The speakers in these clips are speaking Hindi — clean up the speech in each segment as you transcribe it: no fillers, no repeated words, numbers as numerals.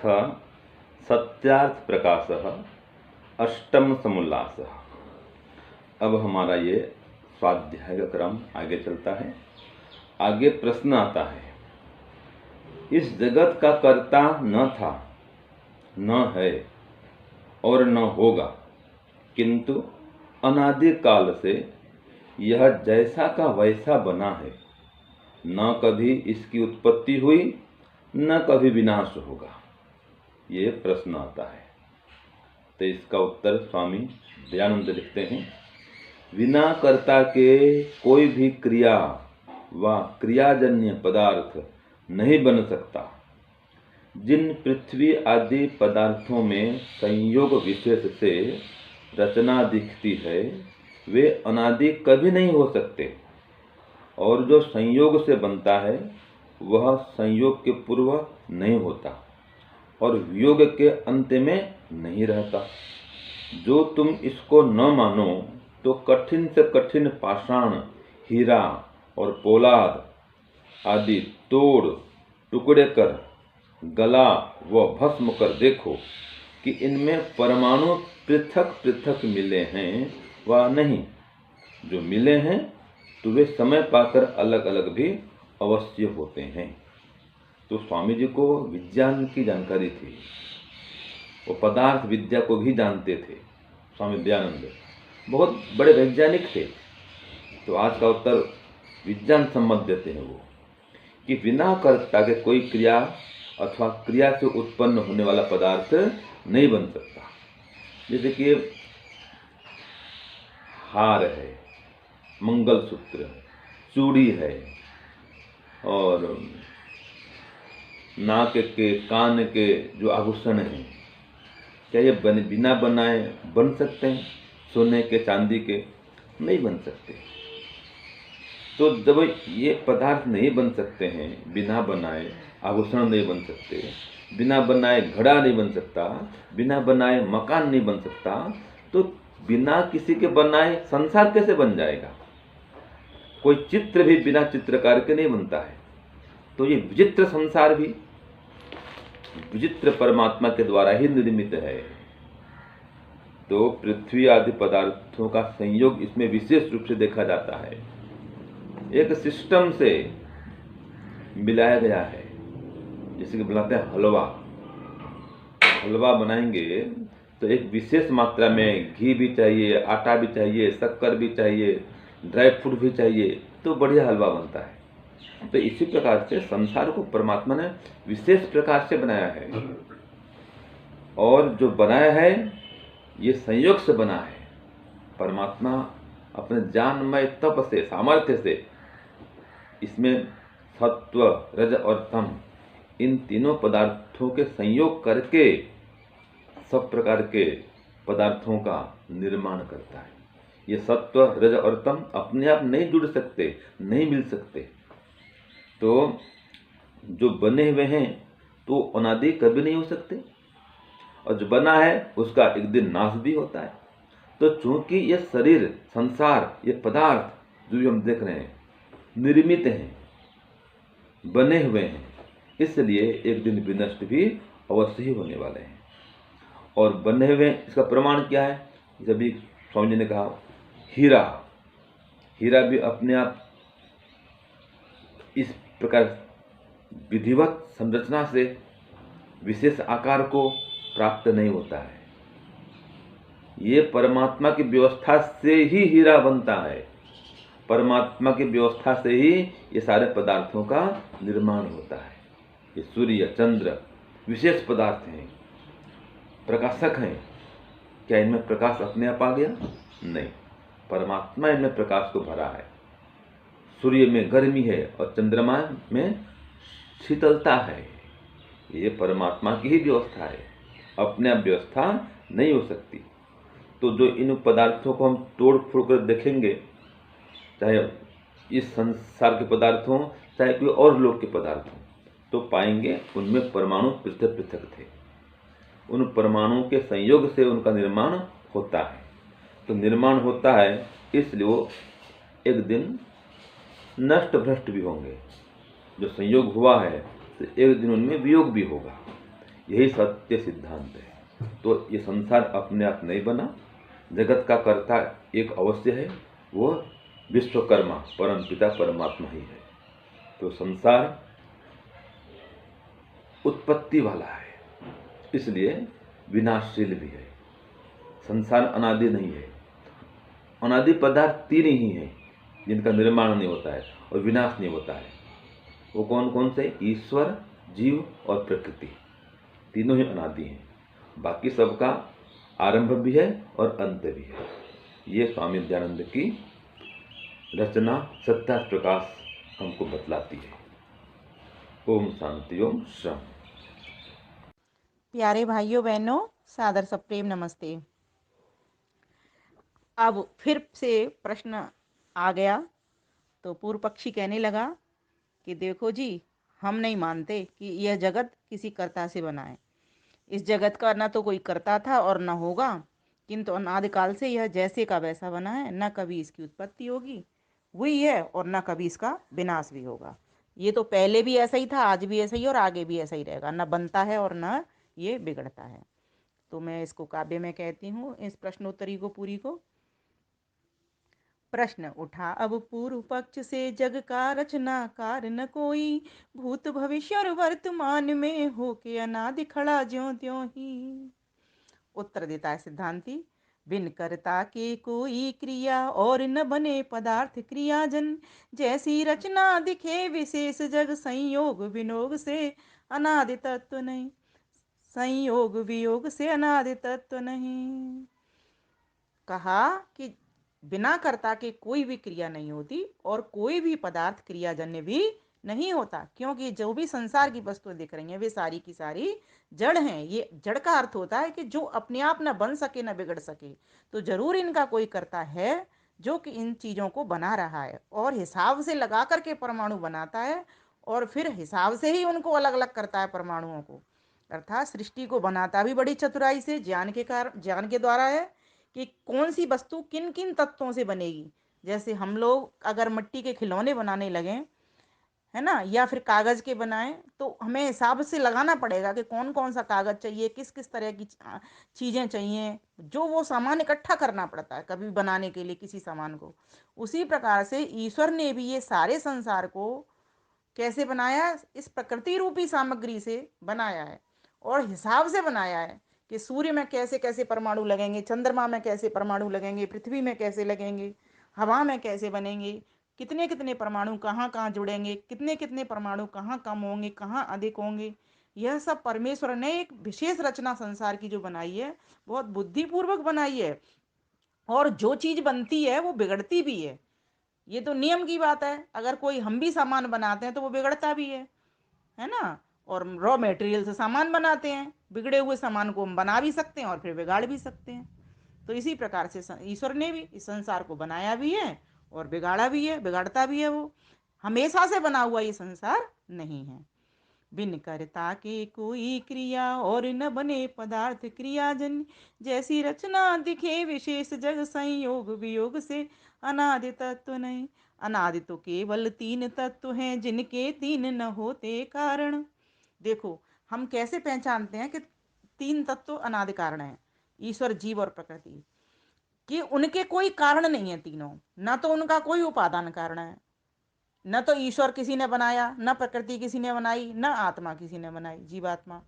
अथ सत्यार्थ प्रकाशः अष्टम समुल्लासः। अब हमारा ये स्वाध्याय का क्रम आगे चलता है। आगे प्रश्न आता है, इस जगत का कर्ता न था, न है और न होगा, किंतु अनादि काल से यह जैसा का वैसा बना है। न कभी इसकी उत्पत्ति हुई, न कभी विनाश होगा। ये प्रश्न आता है। तो इसका उत्तर स्वामी दयानंद लिखते हैं, बिना कर्ता के कोई भी क्रिया व क्रियाजन्य पदार्थ नहीं बन सकता। जिन पृथ्वी आदि पदार्थों में संयोग विशेष से रचना दिखती है, वे अनादि कभी नहीं हो सकते, और जो संयोग से बनता है वह संयोग के पूर्व नहीं होता और वियोग के अंत में नहीं रहता। जो तुम इसको न मानो तो कठिन से कठिन पाषाण, हीरा और पोलाद आदि तोड़ टुकड़े कर गला व भस्म कर देखो कि इनमें परमाणु पृथक पृथक मिले हैं व नहीं। जो मिले हैं तो वे समय पाकर अलग अलग भी अवश्य होते हैं। तो स्वामी जी को विज्ञान की जानकारी थी, वो पदार्थ विद्या को भी जानते थे। स्वामी दयानंद बहुत बड़े वैज्ञानिक थे। तो आज का उत्तर विज्ञान सम्मत देते हैं वो, कि बिना कर्ता के कोई क्रिया अथवा क्रिया से उत्पन्न होने वाला पदार्थ नहीं बन सकता। जैसे कि हार है, मंगलसूत्र, चूड़ी है, और नाक के, कान के जो आभूषण हैं, क्या ये बिना बनाए बन सकते हैं? सोने के, चांदी के नहीं बन सकते। तो जब ये पदार्थ नहीं बन सकते हैं, बिना बनाए आभूषण नहीं बन सकते, बिना बनाए घड़ा नहीं बन सकता, बिना बनाए मकान नहीं बन सकता, तो बिना किसी के बनाए संसार कैसे बन जाएगा? कोई चित्र भी बिना चित्रकार के नहीं बनता है। तो ये विचित्र संसार भी विचित्र परमात्मा के द्वारा ही निर्मित है। तो पृथ्वी आदि पदार्थों का संयोग इसमें विशेष रूप से देखा जाता है। एक सिस्टम से मिलाया गया है। जैसे कि बनाते हैं हलवा बनाएंगे तो एक विशेष मात्रा में घी भी चाहिए, आटा भी चाहिए, शक्कर भी चाहिए, ड्राई फ्रूट भी चाहिए, तो बढ़िया हलवा बनता है। तो इसी प्रकार से संसार को परमात्मा ने विशेष प्रकार से बनाया है, और जो बनाया है ये संयोग से बना है। परमात्मा अपने ज्ञानमय तप से, सामर्थ्य से इसमें सत्व, रज और तम, इन तीनों पदार्थों के संयोग करके सब प्रकार के पदार्थों का निर्माण करता है। ये सत्व, रज और तम अपने आप नहीं जुड़ सकते, नहीं मिल सकते। तो जो बने हुए हैं तो अनादि कभी नहीं हो सकते, और जो बना है उसका एक दिन नाश भी होता है। तो चूंकि ये शरीर, संसार, ये पदार्थ जो भी हम देख रहे हैं निर्मित हैं, बने हुए हैं, इसलिए एक दिन विनष्ट भी अवश्य ही होने वाले हैं। और बने हुए इसका प्रमाण क्या है? जब भी स्वामी जी ने कहा हीरा भी अपने आप इस प्रकार विधिवत संरचना से विशेष आकार को प्राप्त नहीं होता है। ये परमात्मा की व्यवस्था से ही हीरा बनता है। परमात्मा की व्यवस्था से ही ये सारे पदार्थों का निर्माण होता है। ये सूर्य, चंद्र विशेष पदार्थ हैं, प्रकाशक हैं। क्या इनमें प्रकाश अपने आप आ गया? नहीं, परमात्मा इनमें प्रकाश को भरा है। सूर्य में गर्मी है और चंद्रमा में शीतलता है। ये परमात्मा की ही व्यवस्था है, अपने आप व्यवस्था नहीं हो सकती। तो जो इन पदार्थों को हम तोड़ फोड़ कर देखेंगे, चाहे इस संसार के पदार्थ हों, चाहे कोई और लोक के पदार्थ हों, तो पाएंगे उनमें परमाणु पृथक पृथक थे। उन परमाणुओं के संयोग से उनका निर्माण होता है। तो निर्माण होता है इसलिए वो एक दिन नष्ट भ्रष्ट भी होंगे। जो संयोग हुआ है तो एक दिन उनमें वियोग भी होगा। यही सत्य सिद्धांत है। तो ये संसार अपने आप नहीं बना, जगत का कर्ता एक अवश्य है, वो विश्वकर्मा परम पिता परमात्मा ही है। तो संसार उत्पत्ति वाला है, इसलिए विनाशशील भी है। संसार अनादि नहीं है। अनादि पदार्थ तीन ही हैं जिनका निर्माण नहीं होता है और विनाश नहीं होता है। वो कौन कौन से? ईश्वर, जीव और प्रकृति, तीनों ही अनादि हैं। बाकी सबका आरंभ भी है और अंत भी है। ये स्वामी दयानंद की रचना सत्यार्थ प्रकाश हमको बतलाती है। ओम शांति, ओम श्रम। प्यारे भाइयों बहनों, सादर सप्रेम नमस्ते। अब फिर से प्रश्न आ गया तो पूर्व पक्षी कहने लगा कि देखो जी, हम नहीं मानते कि यह जगत किसी कर्ता से बना है। इस जगत का न तो कोई कर्ता था और न होगा, किंतु अनादिकाल से यह जैसे का वैसा बना है। न कभी इसकी उत्पत्ति हुई है और न कभी इसका विनाश भी होगा। ये तो पहले भी ऐसा ही था, आज भी ऐसा ही और आगे भी ऐसा ही रहेगा। न बनता है और न ये बिगड़ता है। तो मैं इसको काव्य में कहती हूँ, इस प्रश्नोत्तरी को पूरी को। प्रश्न उठा अब पूर्व पक्ष से, जग का रचनाकार न कोई, भूत भविष्य और वर्तमान में होके अनादि खड़ा ज्यों त्यों ही। उत्तर देता है सिद्धांती, बिन कर्ता के कोई क्रिया और न बने पदार्थ क्रियाजन, जैसी रचना दिखे विशेष जग, संयोग वियोग से अनादि तत्व नहीं, संयोग वियोग से अनादि तत्व नहीं। कहा कि बिना कर्ता के कोई भी क्रिया नहीं होती और कोई भी पदार्थ क्रियाजन्य भी नहीं होता, क्योंकि जो भी संसार की वस्तुएं दिख रही हैं वे सारी की सारी जड़ हैं। ये जड़ का अर्थ होता है कि जो अपने आप न बन सके न बिगड़ सके। तो जरूर इनका कोई कर्ता है जो कि इन चीजों को बना रहा है और हिसाब से लगा करके परमाणु बनाता है और फिर हिसाब से ही उनको अलग अलग करता है परमाणुओं को। अर्थात सृष्टि को बनाता भी बड़ी चतुराई से, ज्ञान के द्वारा है कि कौन सी वस्तु किन किन तत्वों से बनेगी। जैसे हम लोग अगर मिट्टी के खिलौने बनाने लगे, है ना, या फिर कागज के बनाएं, तो हमें हिसाब से लगाना पड़ेगा कि कौन कौन सा कागज चाहिए, किस किस तरह की चीजें चाहिए, जो वो सामान इकट्ठा करना पड़ता है कभी बनाने के लिए किसी सामान को। उसी प्रकार से ईश्वर ने भी ये सारे संसार को कैसे बनाया? इस प्रकृति रूपी सामग्री से बनाया है और हिसाब से बनाया है कि सूर्य में कैसे कैसे परमाणु लगेंगे, चंद्रमा में कैसे परमाणु लगेंगे, पृथ्वी में कैसे लगेंगे, हवा में कैसे बनेंगे, कितने कितने परमाणु कहाँ कहाँ जुड़ेंगे, कितने कितने परमाणु कहाँ कम होंगे, कहाँ अधिक होंगे। यह सब परमेश्वर ने एक विशेष रचना संसार की जो बनाई है, बहुत बुद्धिपूर्वक बनाई है। और जो चीज बनती है वो बिगड़ती भी है तो नियम की बात है। अगर कोई हम भी सामान बनाते हैं तो वो बिगड़ता भी है ना। और रॉ मटेरियल से सामान बनाते हैं, बिगड़े हुए सामान को हम बना भी सकते हैं और फिर बिगाड़ भी सकते हैं। तो इसी प्रकार से ईश्वर ने भी इस संसार को बनाया भी है और बिगाड़ा भी है, बिगाड़ता भी है। वो हमेशा से बना हुआ ये संसार नहीं है। बिन कर्ता के कोई क्रिया और न बने पदार्थ क्रियाजन, जैसी रचना दिखे विशेष जग, संयोग वियोग से अनादि तत्व नहीं। अनादि तो केवल तीन तत्व हैं, जिनके तीन न होते कारण। देखो, हम कैसे पहचानते हैं कि तीन तत्व अनादि कारण हैं, ईश्वर, जीव और प्रकृति, कि उनके कोई कारण नहीं है तीनों। न तो उनका कोई उपादान कारण है, न तो ईश्वर किसी ने बनाया, न प्रकृति किसी ने बनाई, न आत्मा किसी ने बनाई, जीवात्मा।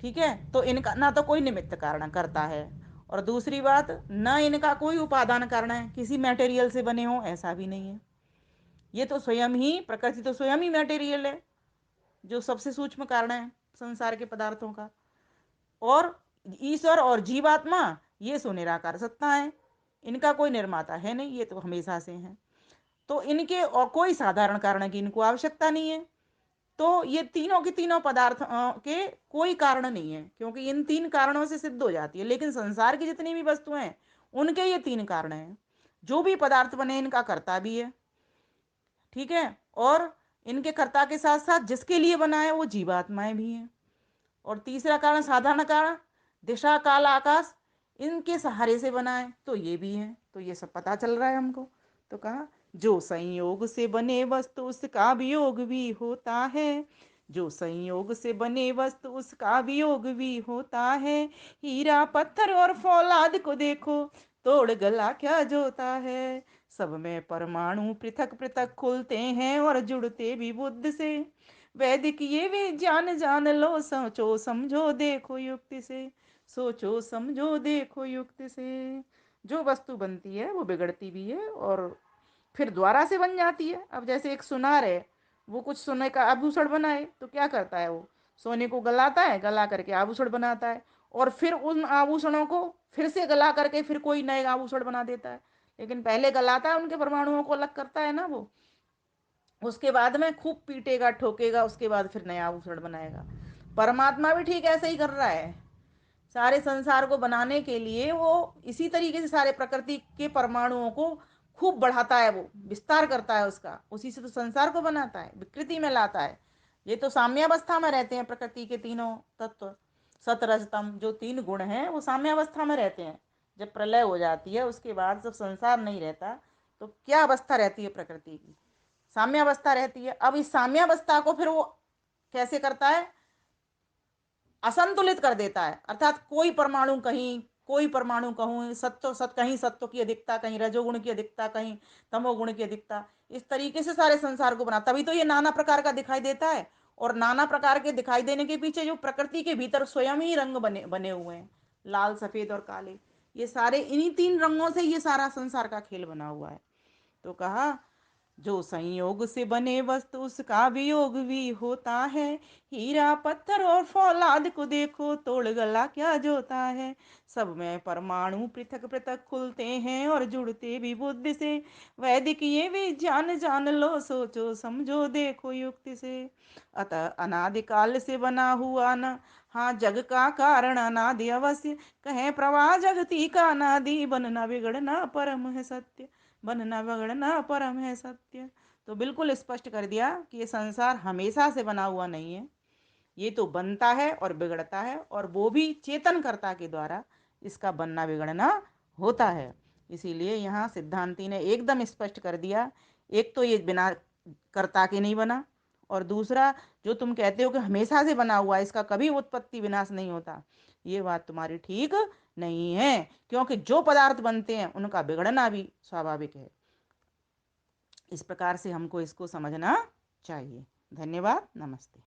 ठीक है, तो इनका ना तो कोई निमित्त कारण करता है, और दूसरी बात, न इनका कोई उपादान कारण है, किसी मटेरियल से बने हो ऐसा भी नहीं है। ये तो स्वयं ही, प्रकृति तो स्वयं ही मटेरियल है, जो सबसे सूक्ष्म कारण है संसार के पदार्थों का। और ईश्वर और जीवात्मा ये सो निराकार सत्ता है, इनका कोई निर्माता है नहीं, ये तो हमेशा से हैं। तो इनके और कोई साधारण कारण की इनको आवश्यकता नहीं है। तो ये तीनों के तीनों पदार्थ के कोई कारण नहीं है, क्योंकि इन तीन कारणों से सिद्ध हो जाती है। लेकिन संसार की जितनी भी वस्तुएं हैं उनके ये तीन कारण हैं। जो भी पदार्थ बने इनका कर्ता भी है, ठीक है, और इनके कर्ता के साथ साथ जिसके लिए बना है वो जीवात्माएं भी हैं। और तीसरा कारण, साधारण कारण, दिशा काल आकाश, इनके सहारे से बना है, तो ये भी है। तो ये सब पता चल रहा है हमको। तो कहा, जो संयोग से बने वस्तु उसका वियोग भी होता है, जो संयोग से बने वस्तु उसका वियोग भी होता है। हीरा पत्थर और फौलाद को देखो, तोड़ गला क्या जोता है। सब में परमाणु पृथक पृथक खुलते हैं और जुड़ते भी बुद्ध से। वैदिक ये वे जान जान लो, सोचो समझो देखो युक्ति से। सोचो समझो देखो युक्ति से। जो वस्तु बनती है वो बिगड़ती भी है और फिर दोबारा से बन जाती है। अब जैसे एक सुनार है, वो कुछ सोने का आभूषण बनाए तो क्या करता है, वो सोने को गलाता है, गला करके आभूषण बनाता है, और फिर उन आभूषणों को फिर से गला करके फिर कोई नए आभूषण बना देता है। लेकिन पहले गलाता है, उनके परमाणुओं को अलग करता है ना वो, उसके बाद में खूब पीटेगा ठोकेगा, उसके बाद फिर नया आभूषण बनाएगा। परमात्मा भी ठीक ऐसे ही कर रहा है। सारे संसार को बनाने के लिए वो इसी तरीके से सारे प्रकृति के परमाणुओं को खूब बढ़ाता है, वो विस्तार करता है उसका, उसी से तो संसार को बनाता है, विकृति में लाता है। ये तो साम्यावस्था में रहते हैं प्रकृति के तीनों तत्व। सत रज तम जो तीन गुण हैं वो साम्यावस्था में रहते हैं। जब प्रलय हो जाती है उसके बाद जब संसार नहीं रहता तो क्या अवस्था रहती है प्रकृति की, साम्यावस्था रहती है। अब इस साम्यावस्था को फिर वो कैसे करता है, असंतुलित कर देता है। अर्थात कोई परमाणु कहीं, कोई परमाणु कहूँ सत्व सत, कहीं सत्व की अधिकता, कहीं रजोगुण की अधिकता, कहीं तमोगुण की अधिकता, इस तरीके से सारे संसार को बना, तभी तो ये नाना प्रकार का दिखाई देता है। और नाना प्रकार के दिखाई देने के पीछे जो प्रकृति के भीतर स्वयं ही रंग बने बने हुए हैं, लाल सफेद और काले, ये सारे इन्हीं तीन रंगों से ये सारा संसार का खेल बना हुआ है। तो कहा जो संयोग से बने वस्तु उसका वियोग भी होता है। हीरा पत्थर और फौलाद को देखो, तोड़ गला क्या जोता है। सब में परमाणु पृथक पृथक खुलते हैं और जुड़ते भी बुद्धि से। वैदिक ये भी जान जान लो, सोचो समझो देखो युक्ति से। अतः अनादिकाल से बना हुआ न, हाँ जग का कारण अनादि अवश्य। कहें प्रवाह जगती का अनादि, बनना बिगड़ना परम है सत्य। बनना बिगड़ना परम है सत्य। तो बिल्कुल स्पष्ट कर दिया कि ये संसार हमेशा से बना हुआ नहीं है, ये तो बनता है और बिगड़ता है, और वो भी चेतन कर्ता के द्वारा इसका बनना बिगड़ना होता है। इसीलिए यहाँ सिद्धांती ने एकदम स्पष्ट कर दिया, एक तो ये बिना कर्ता के नहीं बना, और दूसरा जो तुम कहते हो कि हमेशा से बना हुआ है, इसका कभी उत्पत्ति विनाश नहीं होता, ये बात तुम्हारी ठीक नहीं है। क्योंकि जो पदार्थ बनते हैं उनका बिगड़ना भी स्वाभाविक है। इस प्रकार से हमको इसको समझना चाहिए। धन्यवाद, नमस्ते।